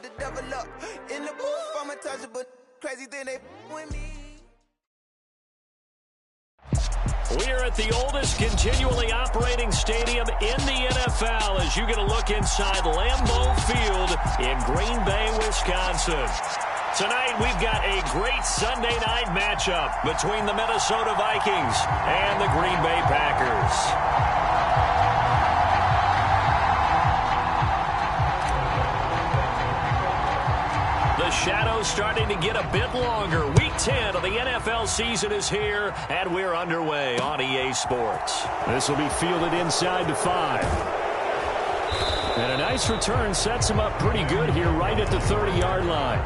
the devil up. In the booth, I'm untouchable. Crazy thing they with me. We are at the oldest continually operating stadium in the NFL as you get a look inside Lambeau Field in Green Bay, Wisconsin. Tonight, we've got a great Sunday night matchup between the Minnesota Vikings and the Green Bay Packers. The shadow's starting to get a bit longer. Week 10 of the NFL season is here, and we're underway on EA Sports. This will be fielded inside the 5. And a nice return sets him up pretty good here right at the 30-yard line.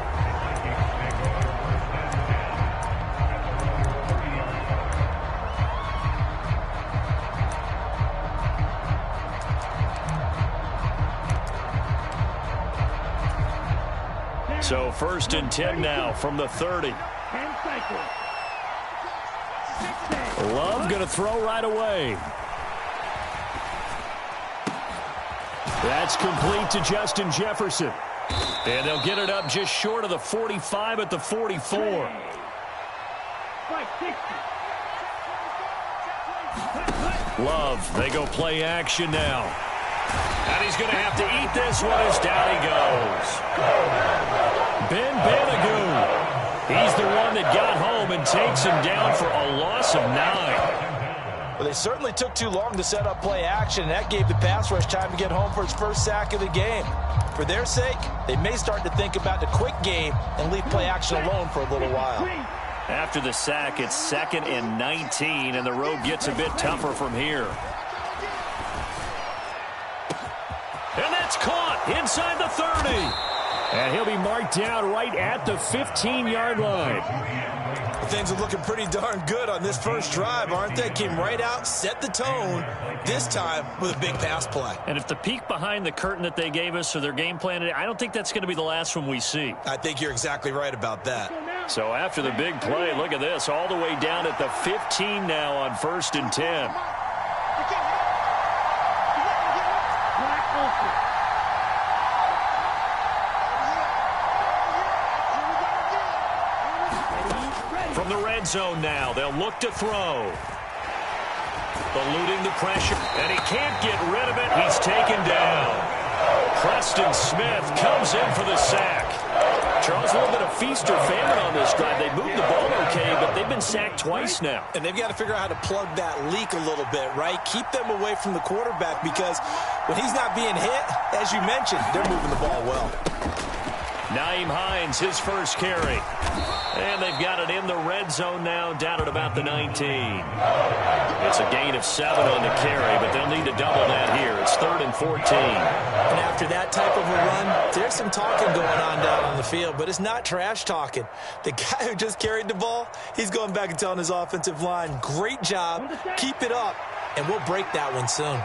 So 1st and 10 now from the 30. Love going to throw right away. That's complete to Justin Jefferson. And they'll get it up just short of the 45 at the 44. Love, they go play action now. And he's going to have to eat this one as down he goes. Ben Benagoo. He's the one that got home and takes him down for a loss of 9. Well, they certainly took too long to set up play action. That gave the pass rush time to get home for his first sack of the game. For their sake, they may start to think about the quick game and leave play action alone for a little while. After the sack, it's 2nd and 19, and the road gets a bit tougher from here. And that's caught inside the 30. And he'll be marked down right at the 15-yard line. Things are looking pretty darn good on this first drive, aren't they? Came right out, set the tone, this time with a big pass play. And if the peek behind the curtain that they gave us or their game plan, I don't think that's going to be the last one we see. I think you're exactly right about that. So after the big play, look at this, all the way down at the 15 now on 1st and 10. From the red zone now, they'll look to throw. Eluding the pressure, and he can't get rid of it. He's taken down. Preston Smith comes in for the sack. Charles, a little bit of feast or famine on this drive. They moved the ball okay, but they've been sacked twice now. And they've got to figure out how to plug that leak a little bit, right? Keep them away from the quarterback because when he's not being hit, as you mentioned, they're moving the ball well. Nyheim Hines, his first carry. And they've got it in the red zone now, down at about the 19. It's a gain of 7 on the carry, but they'll need to double that here. It's 3rd and 14. And after that type of a run, there's some talking going on down on the field, but it's not trash talking. The guy who just carried the ball, he's going back and telling his offensive line, great job, keep it up, and we'll break that one soon.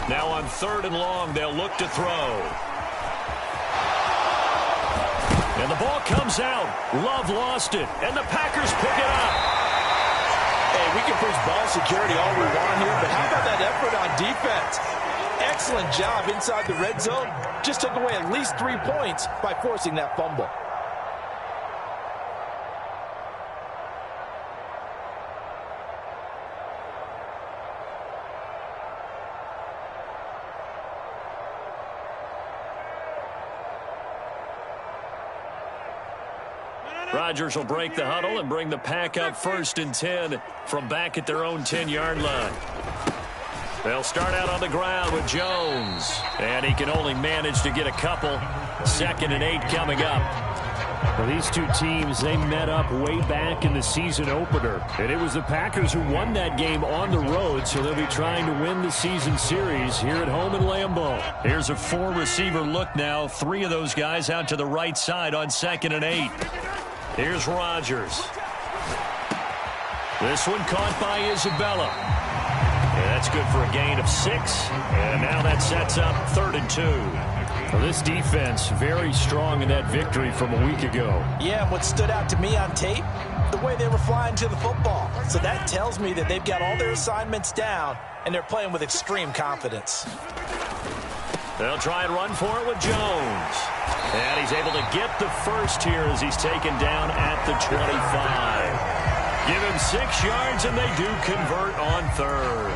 Now on 3rd and long, they'll look to throw. And the ball comes out. Love lost it, and the Packers pick it up. Hey, we can preach ball security all we want here, but how about that effort on defense? Excellent job inside the red zone. Just took away at least 3 points by forcing that fumble. Rodgers will break the huddle and bring the pack up 1st and 10 from back at their own 10-yard line. They'll start out on the ground with Jones, and he can only manage to get a couple. 2nd and 8 coming up. Well, these two teams, they met up way back in the season opener, and it was the Packers who won that game on the road, so they'll be trying to win the season series here at home in Lambeau. Here's a 4-receiver look now. 3 of those guys out to the right side on 2nd and 8. Here's Rodgers. This one caught by Isabella. And that's good for a gain of 6. And now that sets up 3rd and 2. Well, this defense very strong in that victory from a week ago. Yeah, and what stood out to me on tape, the way they were flying to the football. So that tells me that they've got all their assignments down, and they're playing with extreme confidence. They'll try and run for it with Jones. And he's able to get the first here as he's taken down at the 25. Give him 6 yards, and they do convert on third.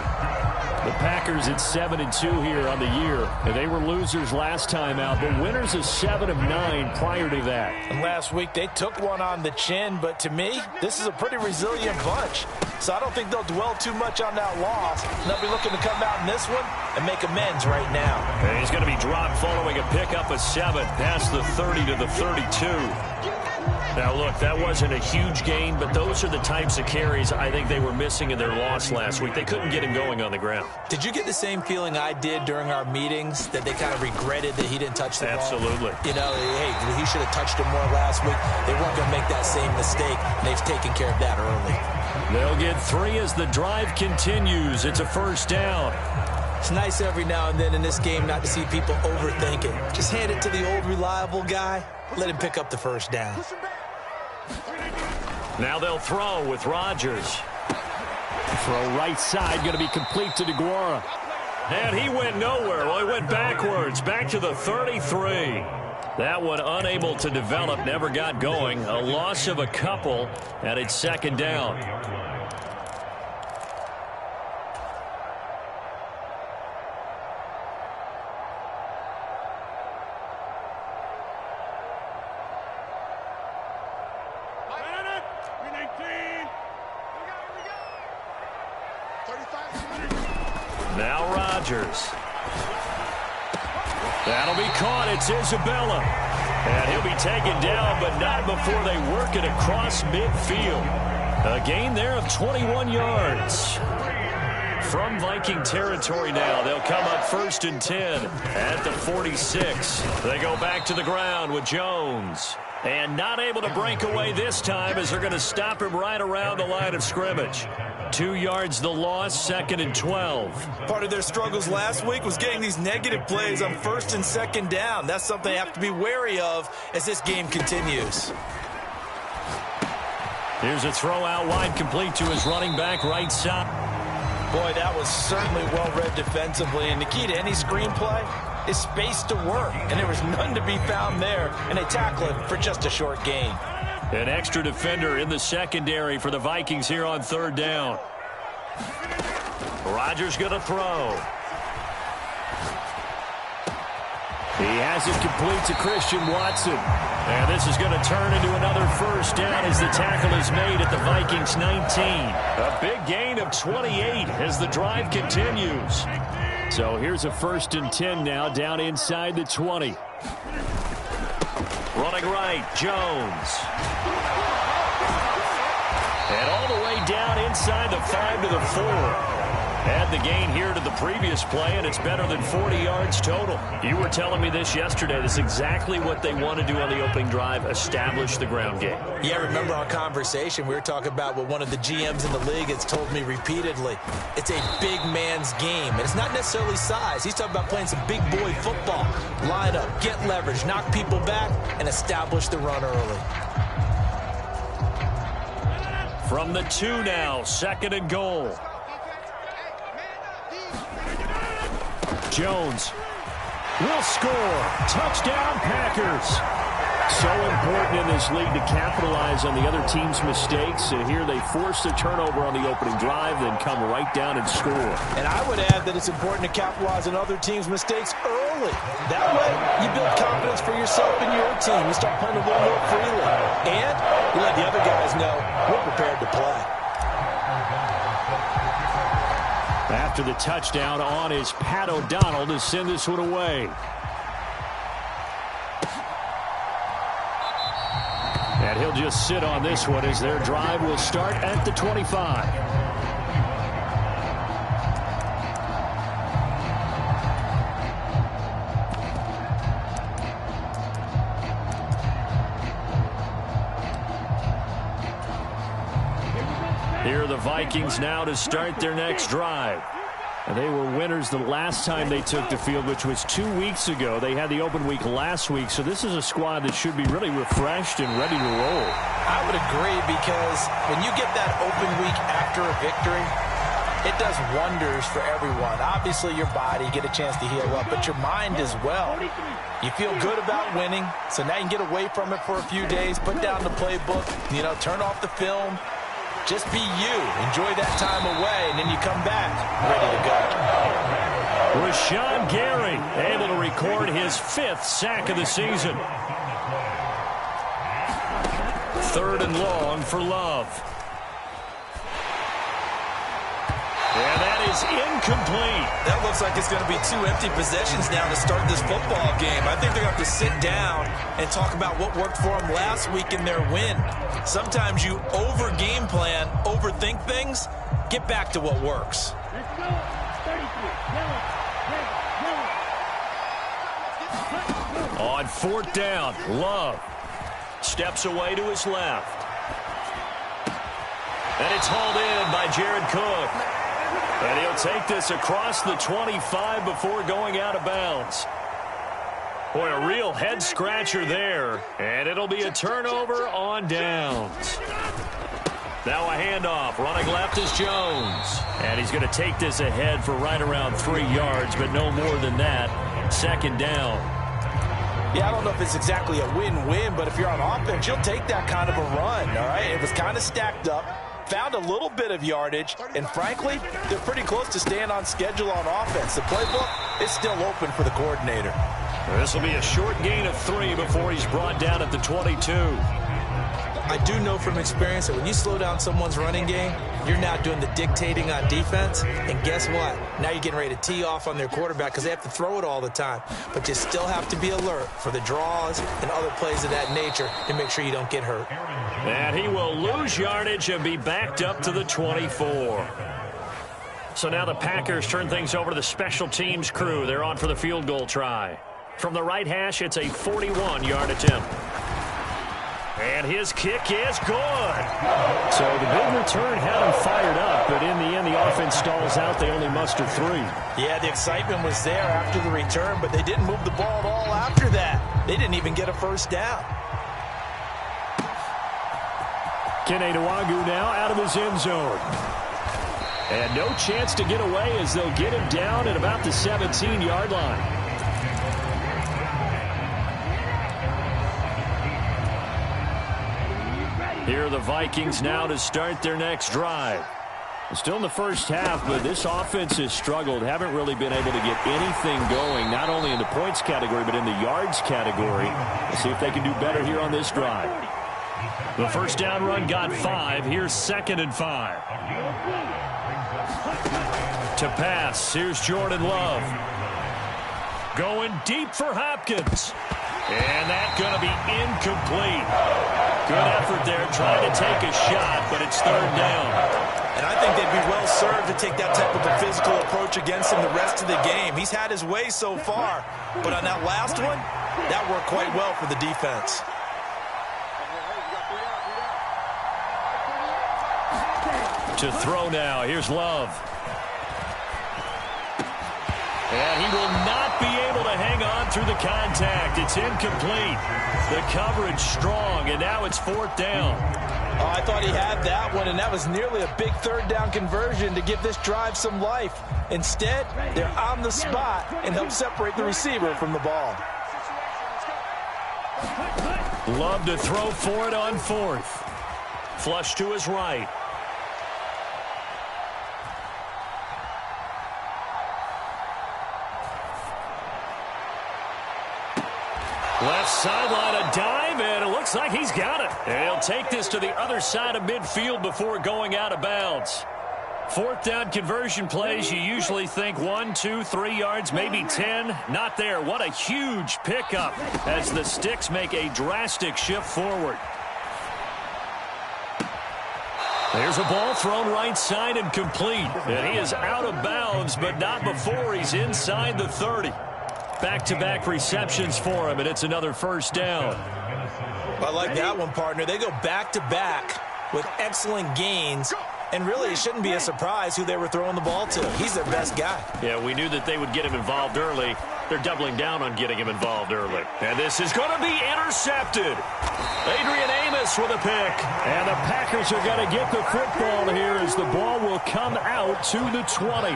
The Packers at 7-2 here on the year. They were losers last time out, but winners of 7 of 9 prior to that. And last week they took one on the chin, but to me, this is a pretty resilient bunch. So I don't think they'll dwell too much on that loss. They'll be looking to come out in this one and make amends right now. And he's going to be dropped following a pickup of 7 past the 30 to the 32. Now, look, that wasn't a huge gain, but those are the types of carries I think they were missing in their loss last week. They couldn't get him going on the ground. Did you get the same feeling I did during our meetings, that they kind of regretted that he didn't touch the ball? Absolutely. You know, hey, he should have touched it more last week. They weren't going to make that same mistake, and they've taken care of that early. They'll get 3 as the drive continues. It's a first down. It's nice every now and then in this game not to see people overthink it. Just hand it to the old reliable guy. Let him pick up the first down. Now they'll throw with Rodgers. Throw right side, going to be complete to DeGuara. And he went nowhere. Well, he went backwards, back to the 33. That one unable to develop, never got going. A loss of a couple, and it's second down. Now Rodgers. That'll be caught. It's Isabella. And he'll be taken down, but not before they work it across midfield. A gain there of 21 yards. From Viking territory now, they'll come up 1st and 10 at the 46. They go back to the ground with Jones. And not able to break away this time as they're going to stop him right around the line of scrimmage. 2 yards the loss, 2nd and 12. Part of their struggles last week was getting these negative plays on 1st and 2nd down. That's something they have to be wary of as this game continues. Here's a throw out wide, complete to his running back right side. Boy, that was certainly well-read defensively. And the key to any screenplay is space to work. And there was none to be found there. And they tackle it for just a short gain. An extra defender in the secondary for the Vikings here on 3rd down. Rodgers going to throw. He has it complete to Christian Watson. And this is going to turn into another first down as the tackle is made at the Vikings 19. A big gain of 28 as the drive continues. So here's a 1st and 10 now, down inside the 20. Running right, Jones. And all the way down inside the 5 to the 4. Add the gain here to the previous play, and it's better than 40 yards total. You were telling me this yesterday. This is exactly what they want to do on the opening drive, establish the ground game. Yeah, remember our conversation. We were talking about what one of the GMs in the league has told me repeatedly. It's a big man's game, and it's not necessarily size. He's talking about playing some big boy football. Line up, get leverage, knock people back, and establish the run early. From the 2 now, 2nd and goal. Jones will score. Touchdown, Packers. So important in this league to capitalize on the other team's mistakes. And here they force the turnover on the opening drive, then come right down and score. And I would add that it's important to capitalize on other teams' mistakes early. That way, you build confidence for yourself and your team. You start playing a little more freely. And you let the other guys know we're prepared to play. After the touchdown on is Pat O'Donnell to send this one away. And he'll just sit on this one as their drive will start at the 25. Here are the Vikings now to start their next drive. And they were winners the last time they took the field, which was 2 weeks ago. They had the open week last week, so this is a squad that should be really refreshed and ready to roll. I would agree, because when you get that open week after a victory, It does wonders for everyone. Obviously, your body, get a chance to heal up, but your mind as well. You feel good about winning, so now you can get away from it for a few days, put down the playbook, turn off the film. Just be you. Enjoy that time away, and then you come back ready to go. Rashawn Gary able to record his 5th sack of the season. 3rd and long for Love. And that is incomplete. That looks like it's going to be 2 empty possessions now to start this football game. I think they're going to have to sit down and talk about what worked for them last week in their win. Sometimes you over-game plan, overthink things. Get back to what works. Let's go. 33. On 4th down, Love steps away to his left. And it's hauled in by Jared Cook. And he'll take this across the 25 before going out of bounds. Boy, a real head-scratcher there. And it'll be a turnover on downs. Now a handoff. Running left is Jones. And he's going to take this ahead for right around 3 yards, but no more than that. 2nd down. Yeah, I don't know if it's exactly a win-win, but if you're on offense, you'll take that kind of a run, all right? It was kind of stacked up. Found a little bit of yardage, and frankly, they're pretty close to staying on schedule on offense. The playbook is still open for the coordinator. This will be a short gain of 3 before he's brought down at the 22. I do know from experience that when you slow down someone's running game, you're now doing the dictating on defense, and guess what? Now you're getting ready to tee off on their quarterback because they have to throw it all the time. But you still have to be alert for the draws and other plays of that nature to make sure you don't get hurt. And he will lose yardage and be backed up to the 24. So now the Packers turn things over to the special teams crew. They're on for the field goal try. From the right hash, it's a 41-yard attempt. And his kick is good. So the big return had him fired up, but in the end, the offense stalls out. They only muster 3. Yeah, the excitement was there after the return, but they didn't move the ball at all after that. They didn't even get a first down. Kene Nwangwu now out of his end zone. And no chance to get away as they'll get him down at about the 17-yard line. Here are the Vikings now to start their next drive. Still in the first half, but this offense has struggled. Haven't really been able to get anything going, not only in the points category, but in the yards category. We'll see if they can do better here on this drive. The first down run got 5. Here's 2nd and 5. To pass, here's Jordan Love. Going deep for Hopkins. And that's going to be incomplete. Good effort there, trying to take a shot, but it's 3rd down. And I think they'd be well served to take that type of a physical approach against him the rest of the game. He's had his way so far, but on that last one, that worked quite well for the defense. To throw now, here's Love. And he will not be able to hang on through the contact. It's incomplete. The coverage strong, and now it's 4th down. Oh, I thought he had that one, and that was nearly a big 3rd down conversion to give this drive some life. Instead, they're on the spot and help separate the receiver from the ball. Love to throw for it on 4th. Flush to his right. Left sideline, a dive, and it looks like he's got it. And he'll take this to the other side of midfield before going out of bounds. 4th down conversion plays, you usually think 1, 2, 3 yards, maybe 10. Not there. What a huge pickup as the Sticks make a drastic shift forward. There's a ball thrown right side and complete. And he is out of bounds, but not before he's inside the 30. Back-to-back receptions for him, and it's another 1st down. I like that one, partner. They go back-to-back with excellent gains, and really it shouldn't be a surprise who they were throwing the ball to. He's their best guy. Yeah, we knew that they would get him involved early. They're doubling down on getting him involved early. And this is going to be intercepted. Adrian Amos with a pick. And the Packers are going to get the football here as the ball will come out to the 20.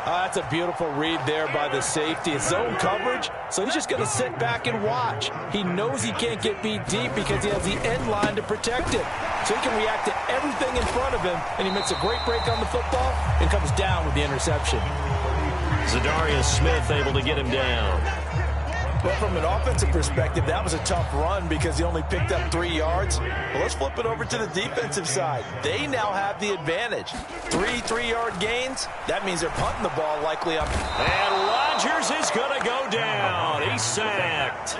That's a beautiful read there by the safety. It's zone coverage, so he's just going to sit back and watch. He knows he can't get beat deep because he has the end line to protect it. So he can react to everything in front of him, and he makes a great break on the football and comes down with the interception. Zadarius Smith able to get him down. Well, from an offensive perspective, that was a tough run because he only picked up 3 yards. Well, let's flip it over to the defensive side. They now have the advantage. 3-3-yard gains. That means they're punting the ball likely up. And Rodgers is going to go down. He's sacked.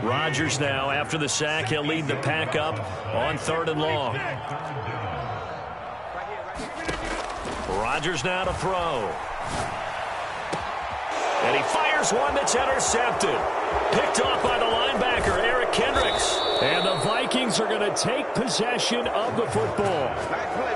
Rodgers now, after the sack, he'll lead the pack up on 3rd and long. Rodgers now to throw. And he fires one that's intercepted. Picked off by the linebacker, Eric Kendricks. And the Vikings are going to take possession of the football.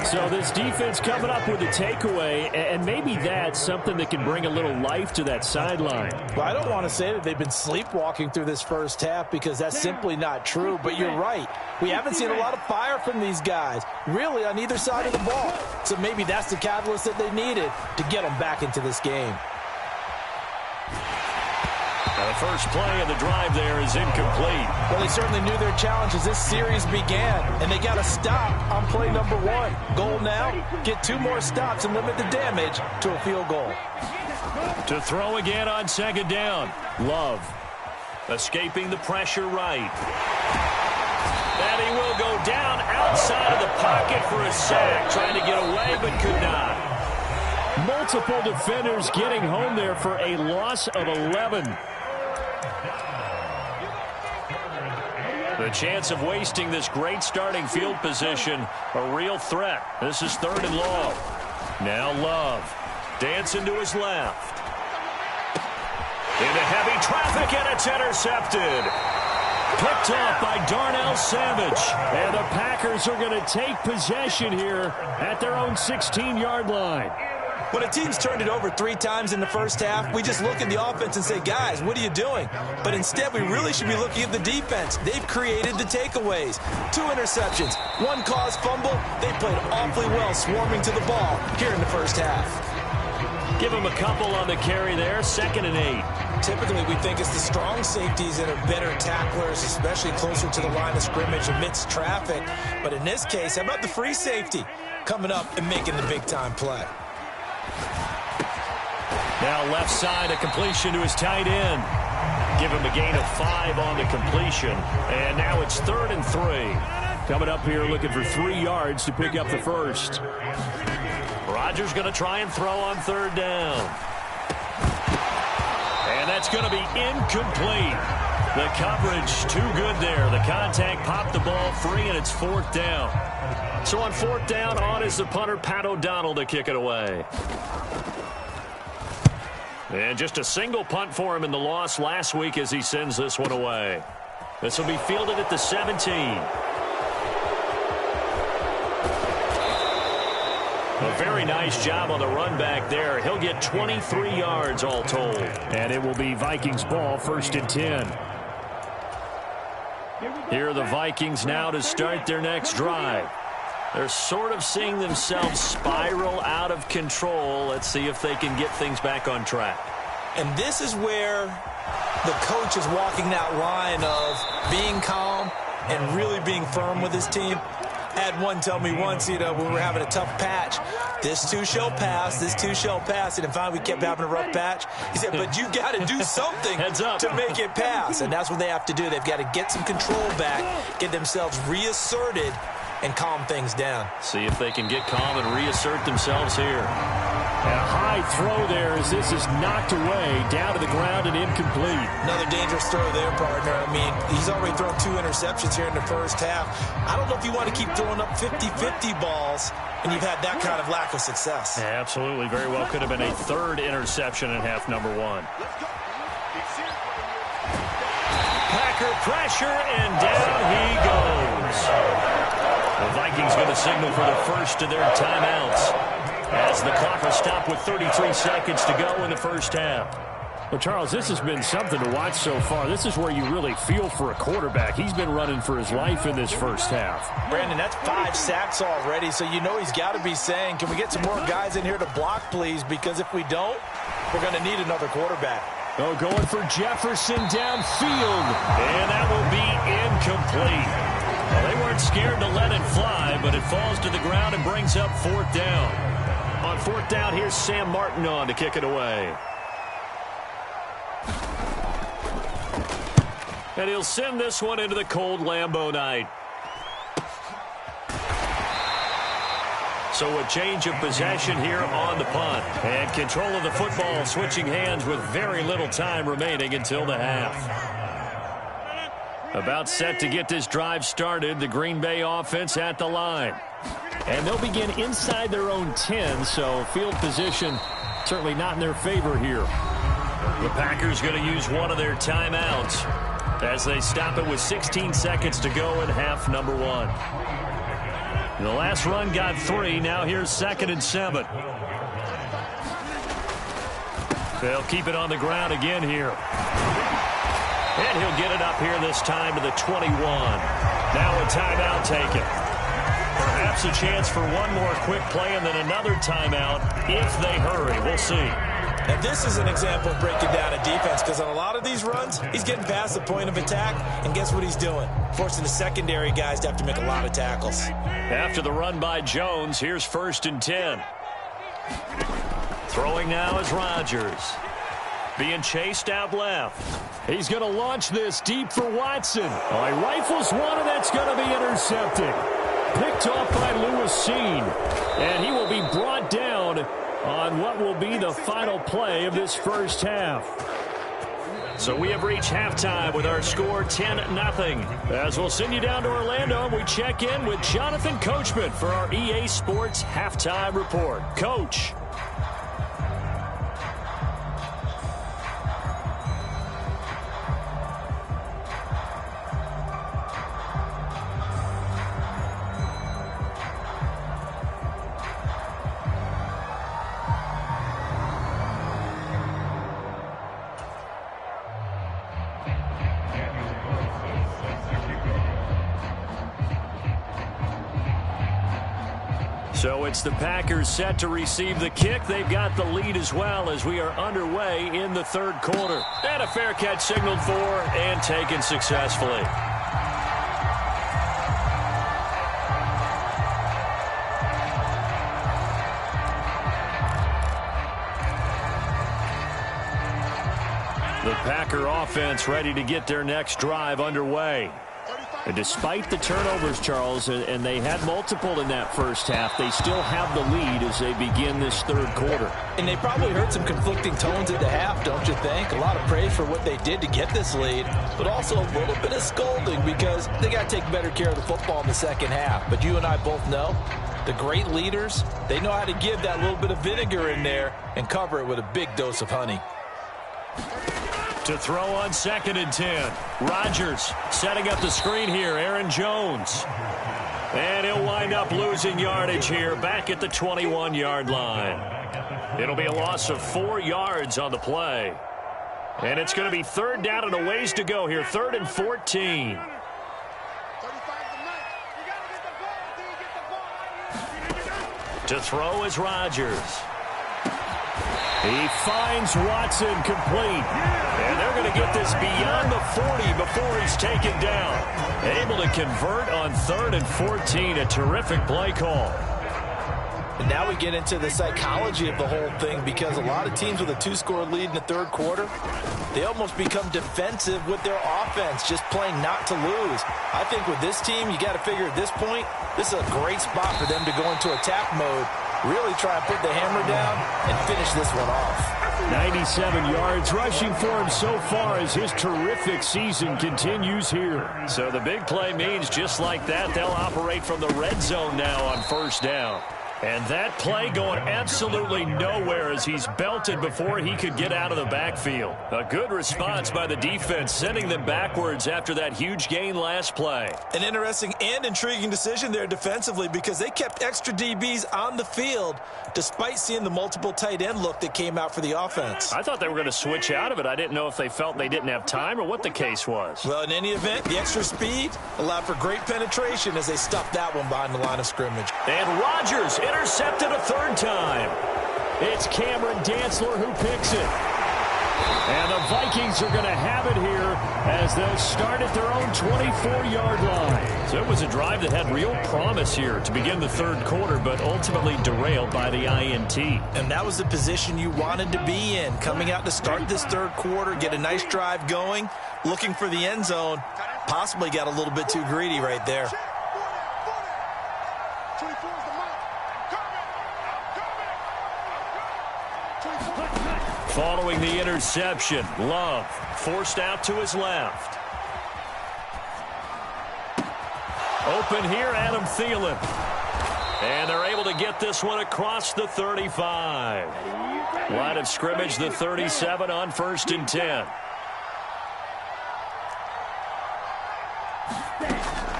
So this defense coming up with a takeaway, and maybe that's something that can bring a little life to that sideline. Well, I don't want to say that they've been sleepwalking through this first half because that's simply not true, but you're right. We haven't seen a lot of fire from these guys, really, on either side of the ball. So maybe that's the catalyst that they needed to get them back into this game. Now the first play of the drive there is incomplete. Well, they certainly knew their challenge as this series began, and they got to stop on play number 1. Goal now, get 2 more stops and limit the damage to a field goal. To throw again on 2nd down. Love escaping the pressure right. And he will go down outside of the pocket for a sack, trying to get away but could not. Multiple defenders getting home there for a loss of 11. The chance of wasting this great starting field position, a real threat. This is 3rd and long. Now Love dancing to his left. Into heavy traffic, and it's intercepted. Picked off by Darnell Savage. And the Packers are going to take possession here at their own 16-yard line. When a team's turned it over 3 times in the first half, we just look at the offense and say, guys, what are you doing? But instead, we really should be looking at the defense. They've created the takeaways. 2 interceptions, 1 caused fumble. They played awfully well swarming to the ball here in the first half. Give them a couple on the carry there, 2nd and 8. Typically, we think it's the strong safeties that are better tacklers, especially closer to the line of scrimmage amidst traffic. But in this case, how about the free safety coming up and making the big-time play? Now left side, a completion to his tight end. Give him a gain of 5 on the completion. And now it's 3rd and 3. Coming up here looking for 3 yards to pick up the first. Rodgers going to try and throw on 3rd down. And that's going to be incomplete. The coverage too good there. The contact popped the ball free, and it's 4th down. So on 4th down, on is the punter, Pat O'Donnell, to kick it away. And just a single punt for him in the loss last week as he sends this one away. This will be fielded at the 17. A very nice job on the run back there. He'll get 23 yards all told. And it will be Vikings ball, 1st and 10. Here are the Vikings now to start their next drive. They're sort of seeing themselves spiral out of control. Let's see if they can get things back on track. And this is where the coach is walking that line of being calm and really being firm with his team. I had one tell me once, when we were having a tough patch, this too shall pass, this too shall pass. And finally we kept having a rough patch. He said, but you got to do something to make it pass. And that's what they have to do. They've got to get some control back, get themselves reasserted, and calm things down. See if they can get calm and reassert themselves here. And a high throw there as this is knocked away, down to the ground and incomplete. Another dangerous throw there, partner. I mean, he's already thrown 2 interceptions here in the first half. I don't know if you want to keep throwing up 50-50 balls, and you've had that kind of lack of success. Yeah, absolutely. Very well could have been a 3rd interception in half number 1. Packer pressure, and down he goes. The Vikings going to signal for the first of their timeouts as the clock will stop with 33 seconds to go in the first half. Well, Charles, this has been something to watch so far. This is where you really feel for a quarterback. He's been running for his life in this first half. Brandon, that's 5 sacks already, so you know he's got to be saying, can we get some more guys in here to block, please? Because if we don't, we're going to need another quarterback. Oh, going for Jefferson downfield, and that will be incomplete. Well, they weren't scared to let it fly, but it falls to the ground and brings up 4th down. On 4th down, here's Sam Martin on to kick it away. And he'll send this one into the cold Lambeau night. So a change of possession here on the punt. And control of the football, switching hands with very little time remaining until the half. About set to get this drive started, the Green Bay offense at the line. And they'll begin inside their own 10, so field position certainly not in their favor here. The Packers going to use one of their timeouts as they stop it with 16 seconds to go in half number 1. The last run got 3. Now here's 2nd and 7. They'll keep it on the ground again here. And he'll get it up here this time to the 21. Now a timeout taken. Perhaps a chance for one more quick play and then another timeout if they hurry. We'll see. And this is an example of breaking down a defense, because on a lot of these runs, he's getting past the point of attack, and guess what he's doing? Forcing the secondary guys to have to make a lot of tackles. After the run by Jones, here's 1st and 10. Throwing now is Rodgers. Being chased out left. He's going to launch this deep for Watson. Oh, he rifles one, and that's going to be intercepted. Picked off by Lewis Seen. And he will be brought down on what will be the final play of this first half. So we have reached halftime with our score 10-0. As we'll send you down to Orlando, and we check in with Jonathan Coachman for our EA Sports Halftime Report. Coach. So it's the Packers set to receive the kick. They've got the lead as well as we are underway in the 3rd quarter. And a fair catch signaled for and taken successfully. The Packer offense ready to get their next drive underway. And despite the turnovers, Charles, and they had multiple in that first half, they still have the lead as they begin this 3rd quarter. And they probably heard some conflicting tones at the half, don't you think? A lot of praise for what they did to get this lead, but also a little bit of scolding because they got to take better care of the football in the second half. But you and I both know the great leaders, they know how to give that little bit of vinegar in there and cover it with a big dose of honey. To throw on 2nd and 10. Rodgers setting up the screen here. Aaron Jones. And he'll wind up losing yardage here back at the 21-yard line. It'll be a loss of 4 yards on the play. And it's going to be 3rd down and a ways to go here. 3rd and 14. To throw is Rodgers. He finds Watson complete. And they're going to get this beyond the 40 before he's taken down. Able to convert on 3rd and 14. A terrific play call. And now we get into the psychology of the whole thing, because a lot of teams with a 2-score lead in the 3rd quarter, they almost become defensive with their offense, just playing not to lose. I think with this team, you got to figure at this point, this is a great spot for them to go into attack mode, really try and put the hammer down and finish this one off. 97 yards rushing for him so far as his terrific season continues here. So the big play means just like that, they'll operate from the red zone now on 1st down. And that play going absolutely nowhere as he's belted before he could get out of the backfield. A good response by the defense, sending them backwards after that huge gain last play. An interesting and intriguing decision there defensively because they kept extra DBs on the field despite seeing the multiple tight end look that came out for the offense. I thought they were going to switch out of it. I didn't know if they felt they didn't have time or what the case was. Well, in any event, the extra speed allowed for great penetration as they stuffed that one behind the line of scrimmage. And Rodgers intercepted a third time. It's Cameron Dantzler who picks it. And the Vikings are going to have it here as they'll start at their own 24-yard line. So it was a drive that had real promise here to begin the third quarter, but ultimately derailed by the INT. And that was the position you wanted to be in, coming out to start this third quarter, get a nice drive going, looking for the end zone. Possibly got a little bit too greedy right there. Following the interception, Love forced out to his left. Open here, Adam Thielen. And they're able to get this one across the 35. Line of scrimmage, the 37 on 1st and 10.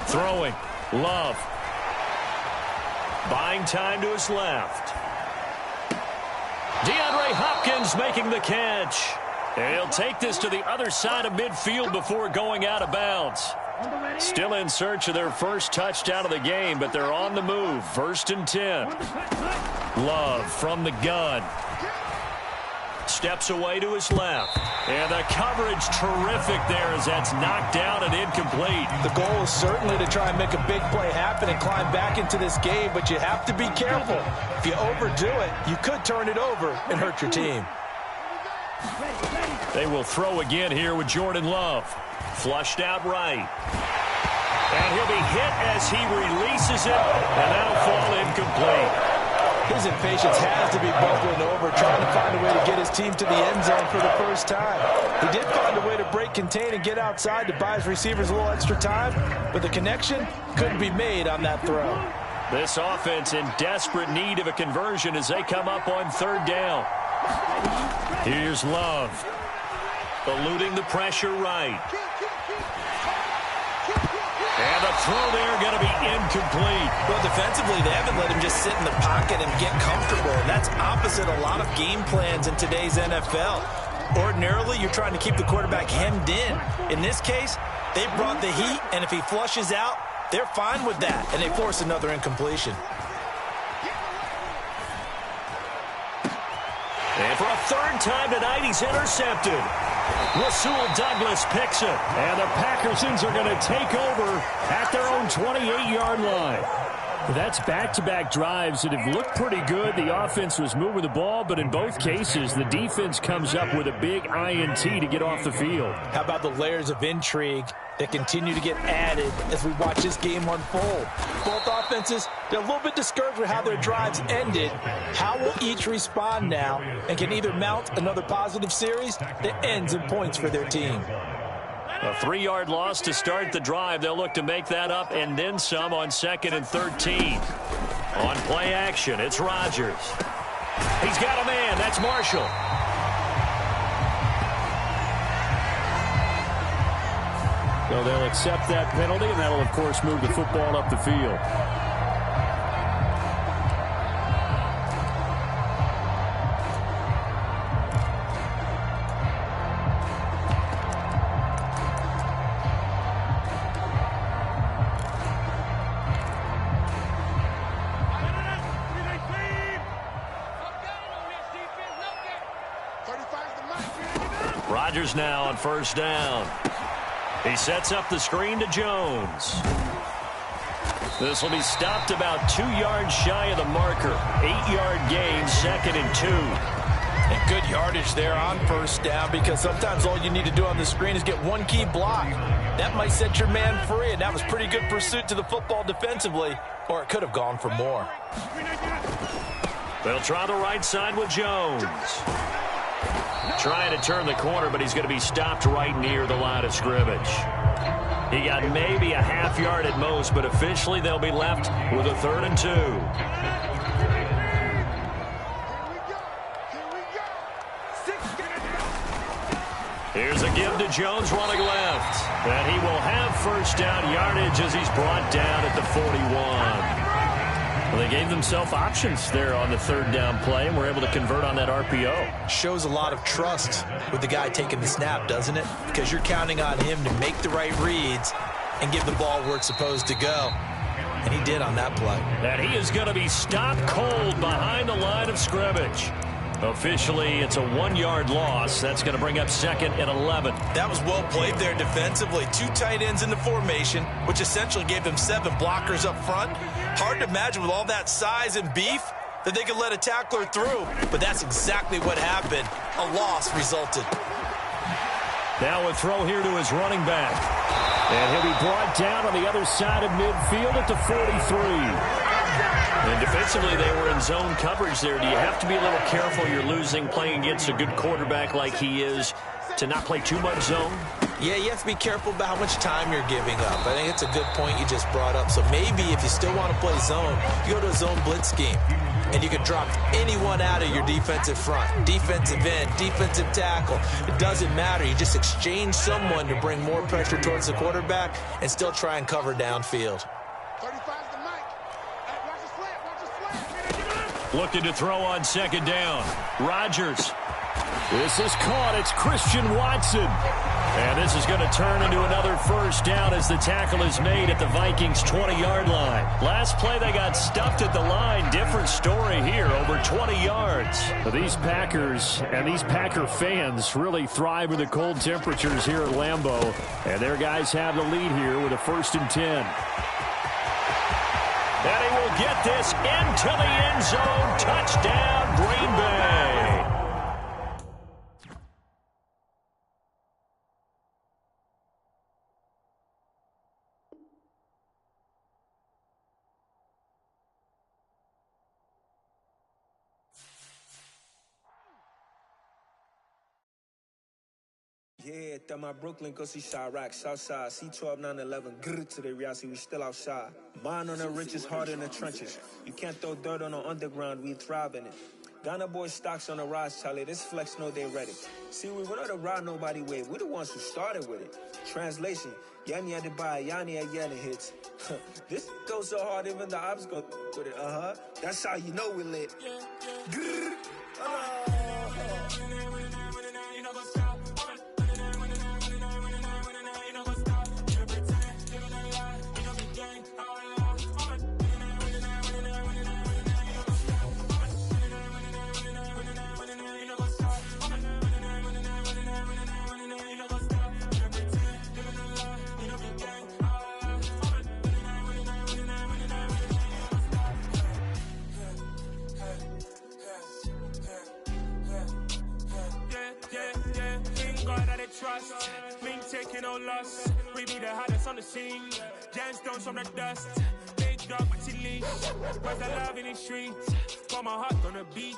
Throwing, Love. Buying time to his left. DeAndre Hopkins making the catch. And he'll take this to the other side of midfield before going out of bounds. Still in search of their first touchdown of the game, but they're on the move. 1st and 10. Love from the gun. Steps away to his left. And the coverage terrific there as that's knocked down and incomplete. The goal is certainly to try and make a big play happen and climb back into this game, but you have to be careful. If you overdo it, you could turn it over and hurt your team. They will throw again here with Jordan Love. Flushed out right. And he'll be hit as he releases it, and that'll fall incomplete. His impatience has to be bubbling over, trying to find a way to get his team to the end zone for the first time. He did find a way to break contain and get outside to buy his receivers a little extra time, but the connection couldn't be made on that throw. This offense in desperate need of a conversion as they come up on 3rd down. Here's Love. Eluding the pressure right. And the throw there going to be incomplete. Well, defensively, they haven't let him just sit in the pocket and get comfortable. And that's opposite a lot of game plans in today's NFL. Ordinarily, you're trying to keep the quarterback hemmed in. In this case, they brought the heat, and if he flushes out, they're fine with that, and they force another incompletion. And for a 3rd time tonight, he's intercepted. Rasul Douglas picks it. And the Packersons are going to take over at their own 28-yard line. That's back-to-back drives that have looked pretty good. The offense was moving the ball, but in both cases, the defense comes up with a big INT to get off the field. How about the layers of intrigue that continue to get added as we watch this game unfold? Both offenses, they're a little bit discouraged with how their drives ended. How will each respond now and can either mount another positive series that ends in points for their team? A 3-yard loss to start the drive. They'll look to make that up and then some on 2nd and 13. On play action, it's Rodgers. He's got a man. That's Marshall. So they'll accept that penalty, and that'll, of course, move the football up the field. Rodgers now on 1st down. He sets up the screen to Jones. This will be stopped about 2 yards shy of the marker. 8-yard gain, 2nd and 2. And good yardage there on 1st down because sometimes all you need to do on the screen is get one key block. That might set your man free, and that was pretty good pursuit to the football defensively, or it could have gone for more. They'll try the right side with Jones. Trying to turn the corner, but he's going to be stopped right near the line of scrimmage. He got maybe a half yard at most, but officially they'll be left with a 3rd and 2. Here's a give to Jones running left. And he will have first down yardage as he's brought down at the 41. Well, they gave themselves options there on the third down play and were able to convert on that RPO. Shows a lot of trust with the guy taking the snap, doesn't it? Because you're counting on him to make the right reads and give the ball where it's supposed to go. And he did on that play. And he is going to be stopped cold behind the line of scrimmage. Officially, it's a 1-yard loss. That's going to bring up 2nd and 11. That was well played there defensively. 2 tight ends in the formation, which essentially gave them 7 blockers up front. Hard to imagine with all that size and beef that they could let a tackler through. But that's exactly what happened. A loss resulted. Now a throw here to his running back. And he'll be brought down on the other side of midfield at the 43. And defensively, they were in zone coverage there. Do you have to be a little careful? You're losing playing against a good quarterback like he is to not play too much zone? Yeah, you have to be careful about how much time you're giving up. I think it's a good point you just brought up. So maybe if you still want to play zone, you go to a zone blitz scheme. And you can drop anyone out of your defensive front. Defensive end, defensive tackle. It doesn't matter. You just exchange someone to bring more pressure towards the quarterback and still try and cover downfield. Looking to throw on 2nd down. Rodgers. This is caught. It's Christian Watson. And this is going to turn into another first down as the tackle is made at the Vikings' 20-yard line. Last play, they got stuffed at the line. Different story here, over 20 yards. But these Packers and these Packer fans really thrive with the cold temperatures here at Lambeau. And their guys have the lead here with a 1st and 10. And he will get this into the end zone. Touchdown, Green Bay. Yeah, that my Brooklyn, go see Chirac, Southside, C12, 911, grrr to the reality, we still outside. Mine on the riches, hard in the trenches. You can't throw dirt on the underground, we thrive in it. Ghana boys stocks on the rise, Charlie, this flex know they ready. See, we went on the ride nobody wave, we the ones who started with it. Translation, Yanni had to buy, Yanni had yelling hits. This goes so hard, even the ops go with it, That's how you know we lit. Grrr, trust, me taking no loss. We be the hottest on the scene. Gemstones from the dust. Big dog, but she leash. Where's the love in the streets? Put my heart on the beat.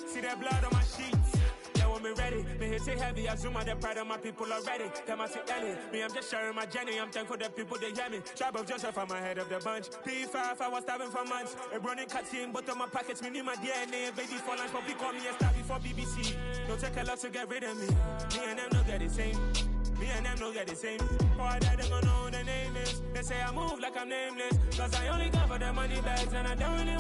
See that blood on my sheets. Yeah, when me ready, me hit it heavy. I zoom out the pride of my people already. Them I see Ellie. Me, I'm just sharing my journey. I'm thankful that people they hear me. Tribe of Joseph, I'm ahead of the bunch. P5, I was starving for months. A running cutscene, but on my pockets, me need my DNA. Baby for lunch, but call me a star before BBC. Don't take a lot to get rid of me. Me and them know that the same. Me and them know that the same. Boy, that they gon' know who the name is. They say I move like I'm nameless. Cause I only got for the money bags and I don't really